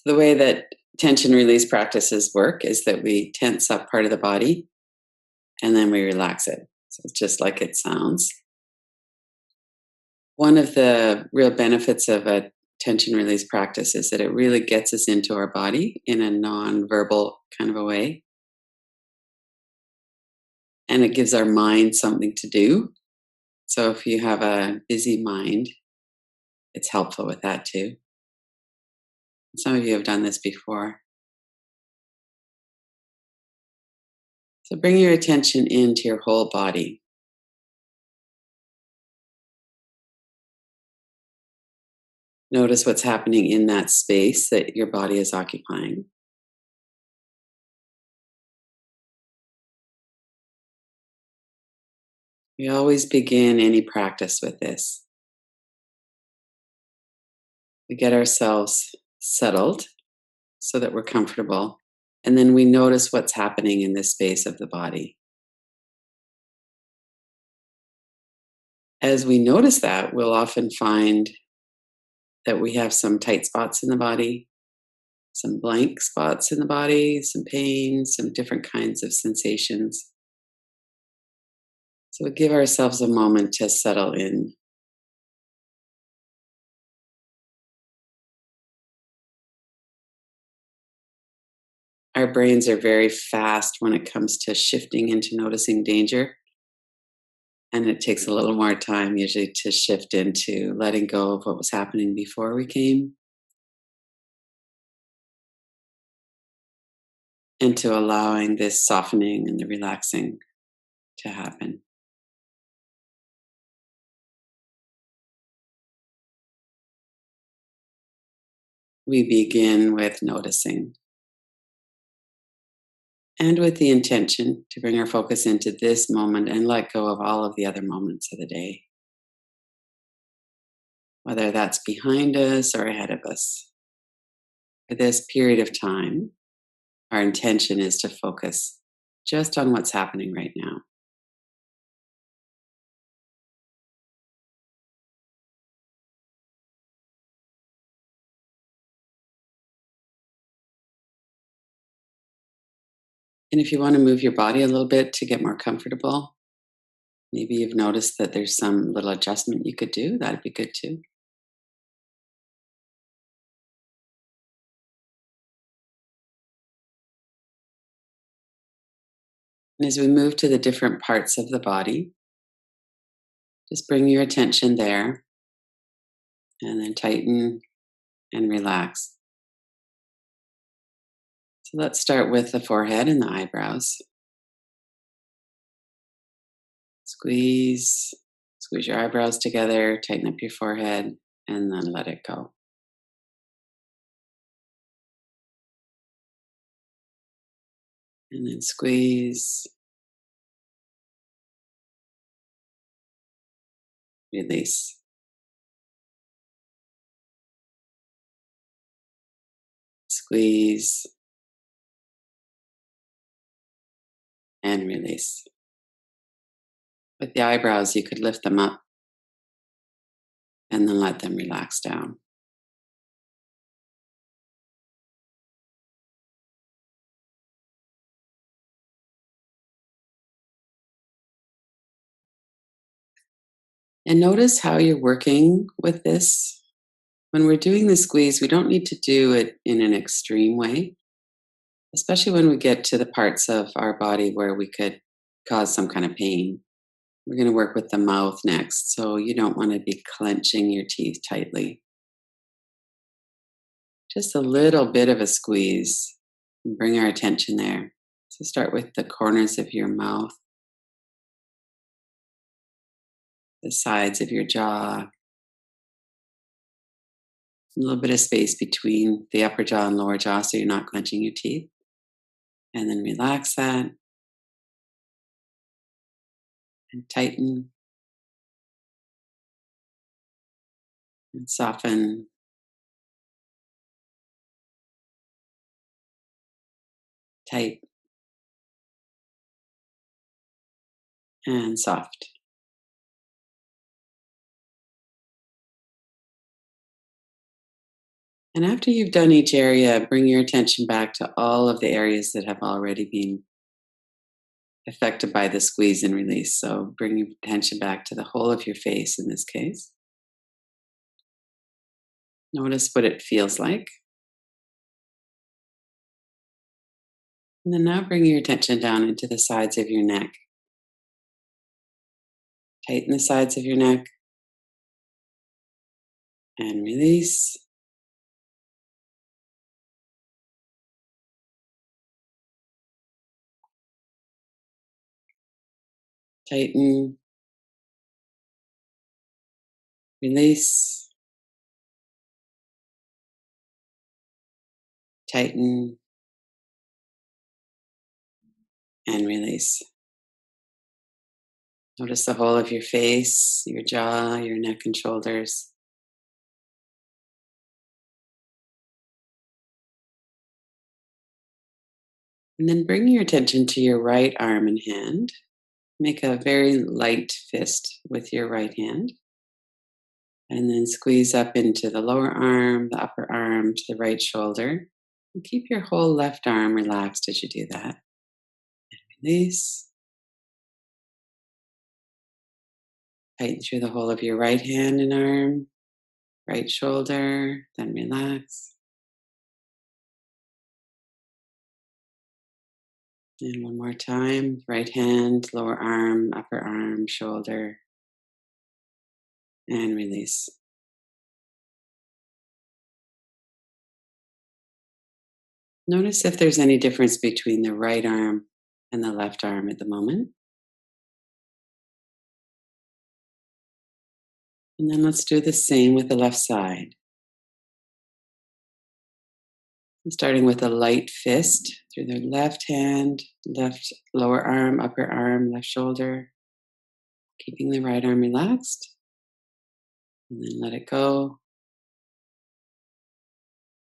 The way that tension release practices work is that we tense up part of the body and then we relax it. So it's just like it sounds. One of the real benefits of a tension release practice is that it really gets us into our body in a non-verbal kind of a way. And it gives our mind something to do. So if you have a busy mind, it's helpful with that too. Some of you have done this before. So bring your attention into your whole body. Notice what's happening in that space that your body is occupying. We always begin any practice with this. We get ourselves settled so that we're comfortable, and then we notice what's happening in this space of the body. As we notice that, we'll often find that we have some tight spots in the body, some blank spots in the body, some pain, some different kinds of sensations. So we give ourselves a moment to settle in. Our brains are very fast when it comes to shifting into noticing danger. And it takes a little more time usually to shift into letting go of what was happening before we came, into allowing this softening and the relaxing to happen. We begin with noticing and with the intention to bring our focus into this moment and let go of all of the other moments of the day, whether that's behind us or ahead of us. For this period of time, our intention is to focus just on what's happening right now. And if you want to move your body a little bit to get more comfortable, maybe you've noticed that there's some little adjustment you could do, that'd be good too. And as we move to the different parts of the body, just bring your attention there and then tighten and relax. So let's start with the forehead and the eyebrows. Squeeze, squeeze your eyebrows together, tighten up your forehead, and then let it go. And then squeeze, release. Squeeze and release. With the eyebrows, you could lift them up and then let them relax down. And notice how you're working with this. When we're doing the squeeze, we don't need to do it in an extreme way, especially when we get to the parts of our body where we could cause some kind of pain. We're going to work with the mouth next, so you don't want to be clenching your teeth tightly. Just a little bit of a squeeze. And bring our attention there. So start with the corners of your mouth, the sides of your jaw, a little bit of space between the upper jaw and lower jaw so you're not clenching your teeth. And then relax that and tighten and soften. Tight and soft. And after you've done each area, bring your attention back to all of the areas that have already been affected by the squeeze and release. So bring your attention back to the whole of your face in this case. Notice what it feels like. And then now bring your attention down into the sides of your neck. Tighten the sides of your neck and release. Tighten, release, tighten, and release. Notice the whole of your face, your jaw, your neck and shoulders. And then bring your attention to your right arm and hand. Make a very light fist with your right hand. And then squeeze up into the lower arm, the upper arm, to the right shoulder. And keep your whole left arm relaxed as you do that. Release. Tighten through the whole of your right hand and arm, right shoulder, then relax. And one more time, right hand, lower arm, upper arm, shoulder, and release. Notice if there's any difference between the right arm and the left arm at the moment. And then let's do the same with the left side. Starting with a light fist through the left hand, left lower arm, upper arm, left shoulder, keeping the right arm relaxed. And then let it go.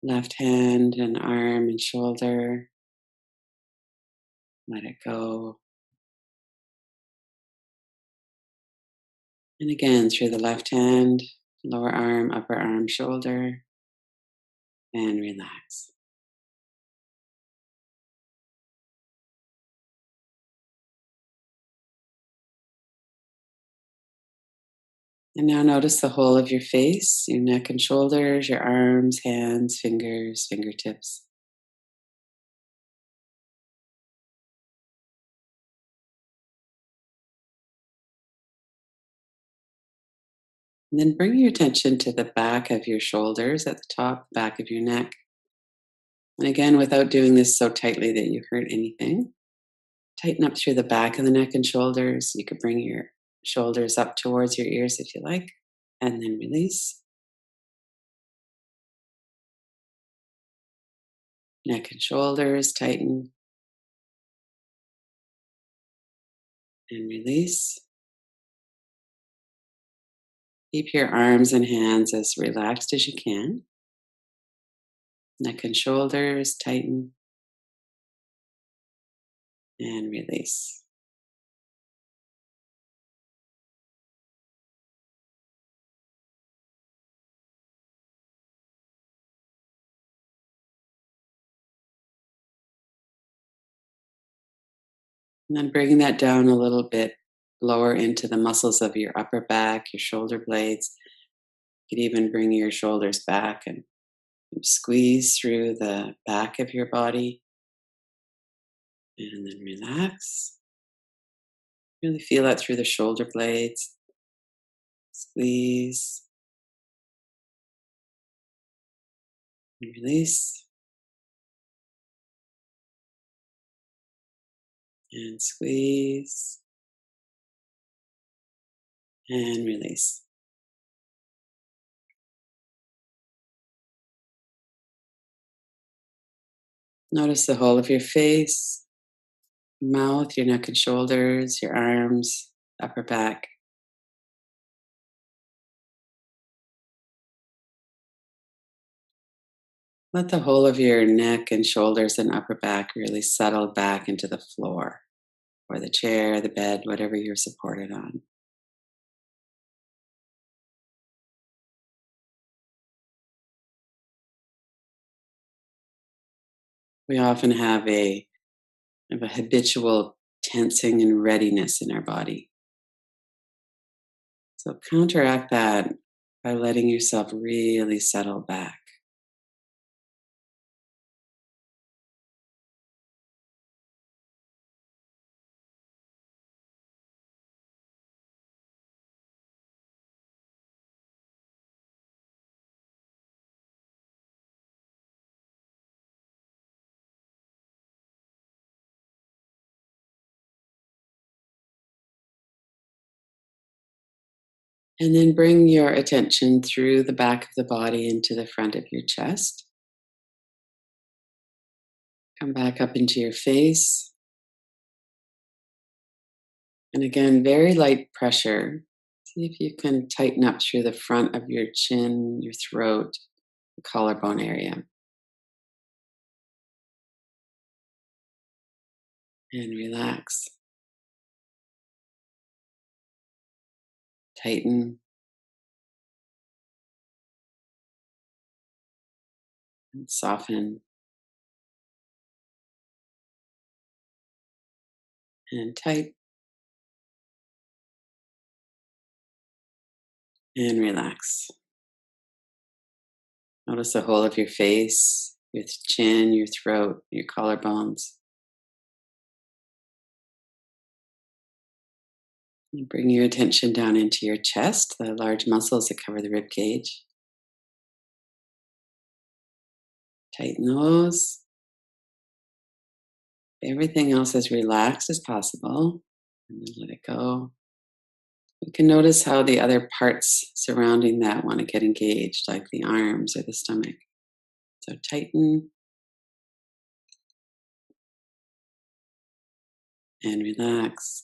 Left hand and arm and shoulder. Let it go. And again, through the left hand, lower arm, upper arm, shoulder, and relax. And now notice the whole of your face, your neck and shoulders, your arms, hands, fingers, fingertips. And then bring your attention to the back of your shoulders at the top, back of your neck. And again, without doing this so tightly that you hurt anything, tighten up through the back of the neck and shoulders. You could bring your shoulders up towards your ears if you like, and then release. Neck and shoulders, tighten and release. Keep your arms and hands as relaxed as you can. Neck and shoulders, tighten and release. And then bringing that down a little bit lower into the muscles of your upper back, your shoulder blades. You could even bring your shoulders back and squeeze through the back of your body. And then relax. Really feel that through the shoulder blades. Squeeze and release. And squeeze and release. Notice the whole of your face, mouth, your neck and shoulders, your arms, upper back. Let the whole of your neck and shoulders and upper back really settle back into the floor or the chair, the bed, whatever you're supported on. We often have a habitual tensing and readiness in our body. So counteract that by letting yourself really settle back. And then bring your attention through the back of the body into the front of your chest. Come back up into your face. And again, very light pressure. See if you can tighten up through the front of your chin, your throat, the collarbone area. And relax. Tighten and soften and tight and relax. Notice the whole of your face, your chin, your throat, your collarbones. And bring your attention down into your chest, the large muscles that cover the rib cage. Tighten those. Everything else as relaxed as possible. And then let it go. You can notice how the other parts surrounding that want to get engaged, like the arms or the stomach. So tighten and relax.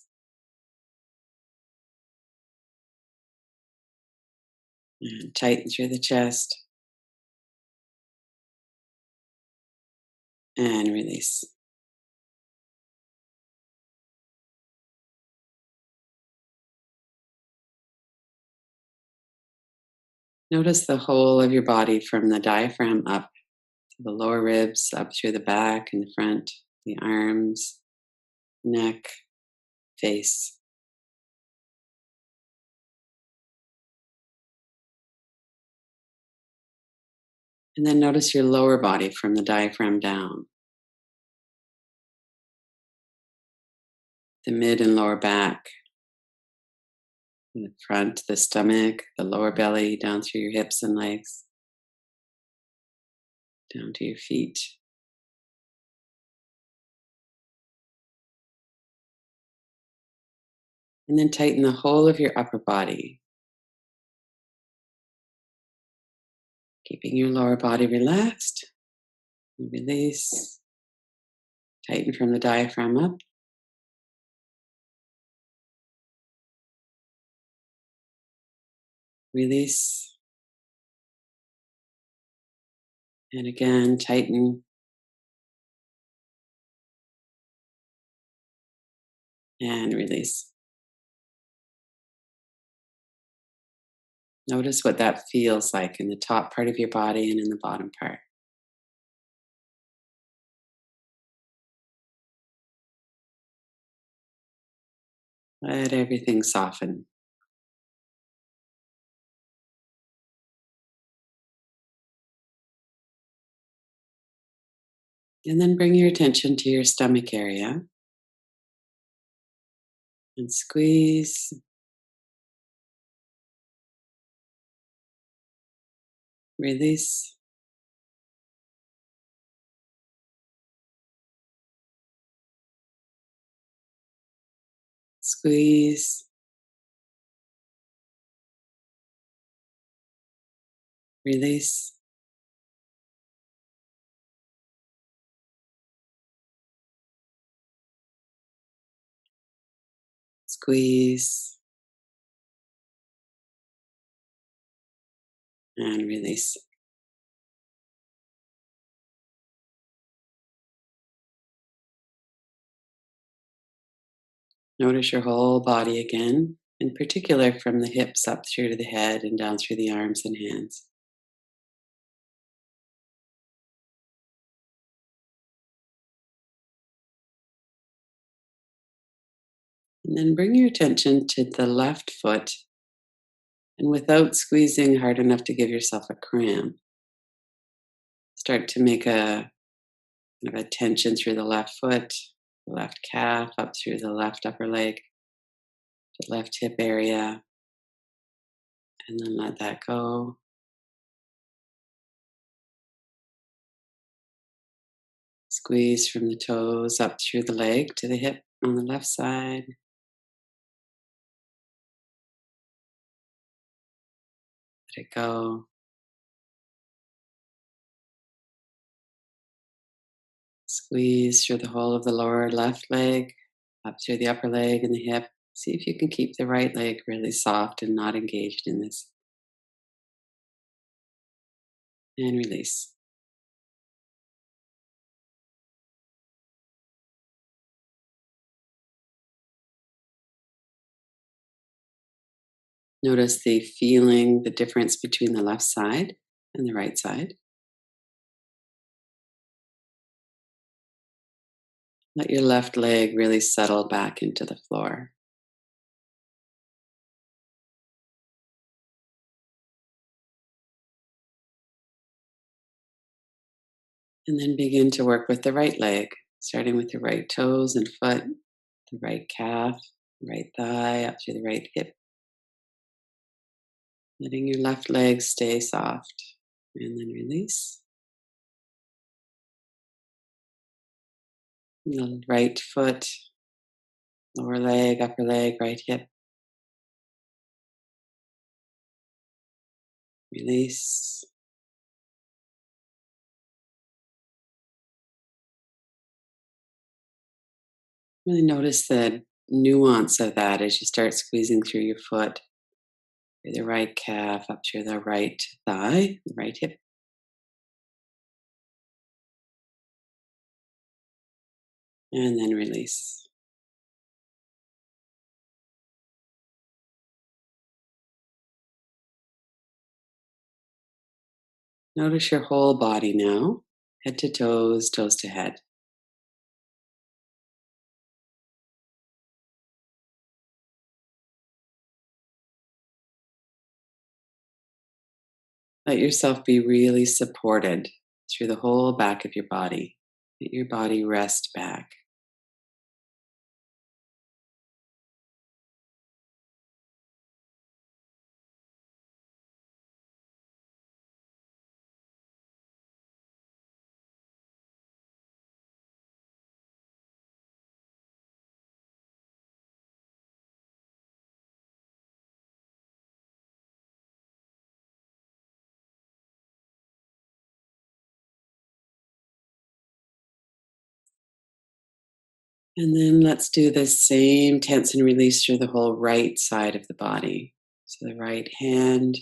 And tighten through the chest and release. Notice the whole of your body from the diaphragm up to the lower ribs, up through the back and the front, the arms, neck, face. And then notice your lower body from the diaphragm down, the mid and lower back, the front, the stomach, the lower belly, down through your hips and legs, down to your feet. And then tighten the whole of your upper body, keeping your lower body relaxed. And release. Tighten from the diaphragm up. Release. And again, tighten. And release. Notice what that feels like in the top part of your body and in the bottom part. Let everything soften. And then bring your attention to your stomach area and squeeze, release, squeeze, release, squeeze, and release. Notice your whole body again, in particular from the hips up through to the head and down through the arms and hands. And then bring your attention to the left foot, and without squeezing hard enough to give yourself a cramp, start to make a kind of a tension through the left foot, the left calf, up through the left upper leg, the left hip area, and then let that go. Squeeze from the toes up through the leg to the hip on the left side. Let it go. Squeeze through the whole of the lower left leg, up through the upper leg and the hip. See if you can keep the right leg really soft and not engaged in this. And release. Notice the feeling, the difference between the left side and the right side. Let your left leg really settle back into the floor. And then begin to work with the right leg, starting with the right toes and foot, the right calf, right thigh, up through the right hip. Letting your left leg stay soft. And then release. The right foot, lower leg, upper leg, right hip. Release. Really notice the nuance of that as you start squeezing through your foot, through the right calf, up through the right thigh, the right hip. And then release. Notice your whole body now, head to toes, toes to head. Let yourself be really supported through the whole back of your body. Let your body rest back. And then let's do the same tense and release through the whole right side of the body. So the right hand,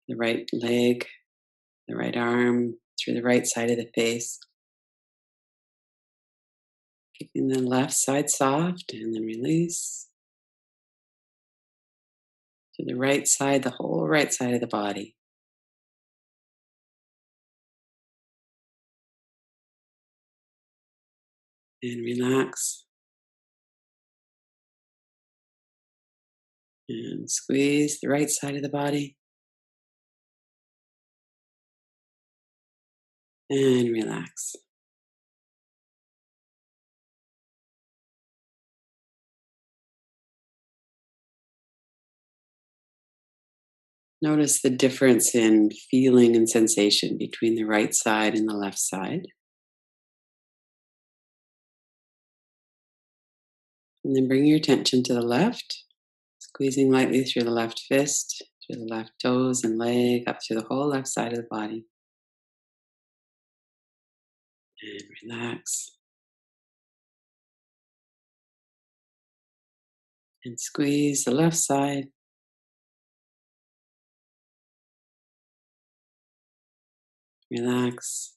the right leg, the right arm, through the right side of the face. Keeping the left side soft and then release. To the right side, the whole right side of the body. And relax. And squeeze the right side of the body. And relax. Notice the difference in feeling and sensation between the right side and the left side. And then bring your attention to the left, squeezing lightly through the left fist, through the left toes and leg, up through the whole left side of the body. And relax. And squeeze the left side. Relax.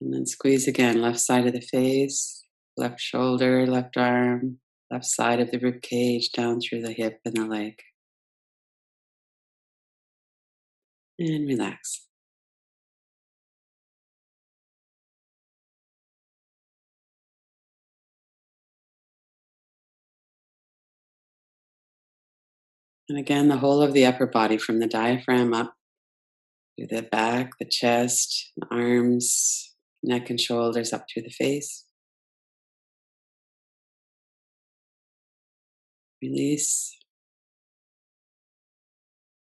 And then squeeze again, left side of the face, left shoulder, left arm, left side of the rib cage, down through the hip and the leg. And relax. And again, the whole of the upper body from the diaphragm up through the back, the chest, the arms, neck and shoulders up through the face. Release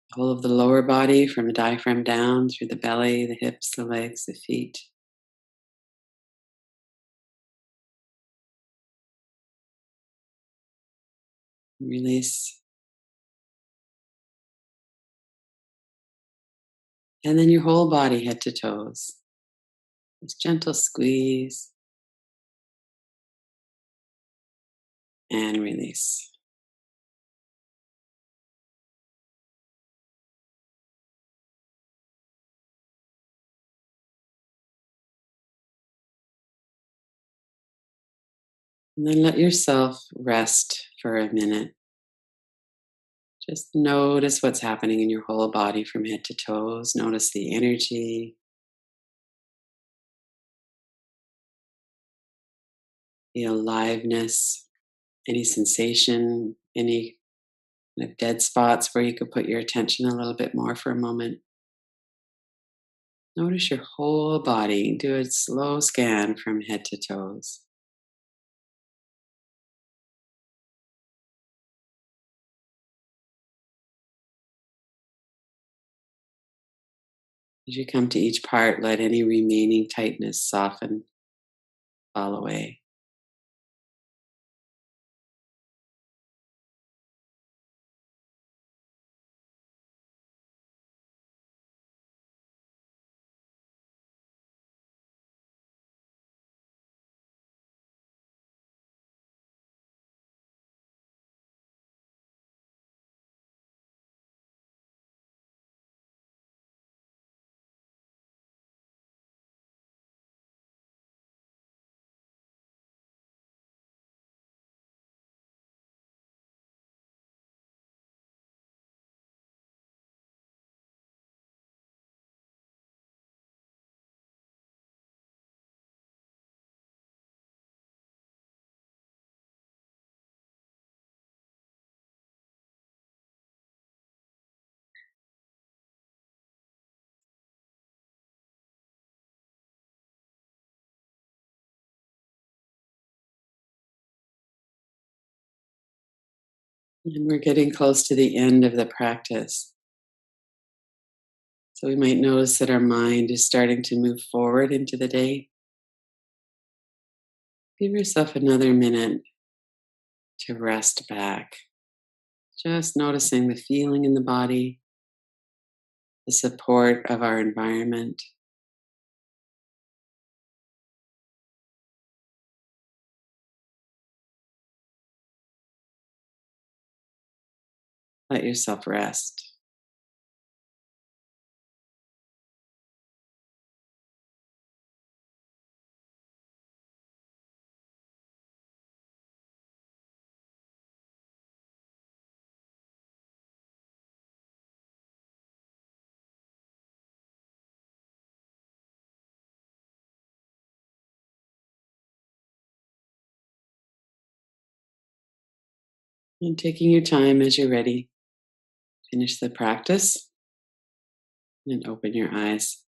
the whole of the lower body from the diaphragm down through the belly, the hips, the legs, the feet. Release. And then your whole body, head to toes. This gentle squeeze and release. And then let yourself rest for a minute. Just notice what's happening in your whole body from head to toes. Notice the energy, the aliveness, any sensation, any kind of dead spots where you could put your attention a little bit more for a moment. Notice your whole body. Do a slow scan from head to toes. As you come to each part, let any remaining tightness soften, fall away. And we're getting close to the end of the practice. So we might notice that our mind is starting to move forward into the day. Give yourself another minute to rest back. Just noticing the feeling in the body, the support of our environment. Let yourself rest. And taking your time as you're ready, finish the practice and open your eyes.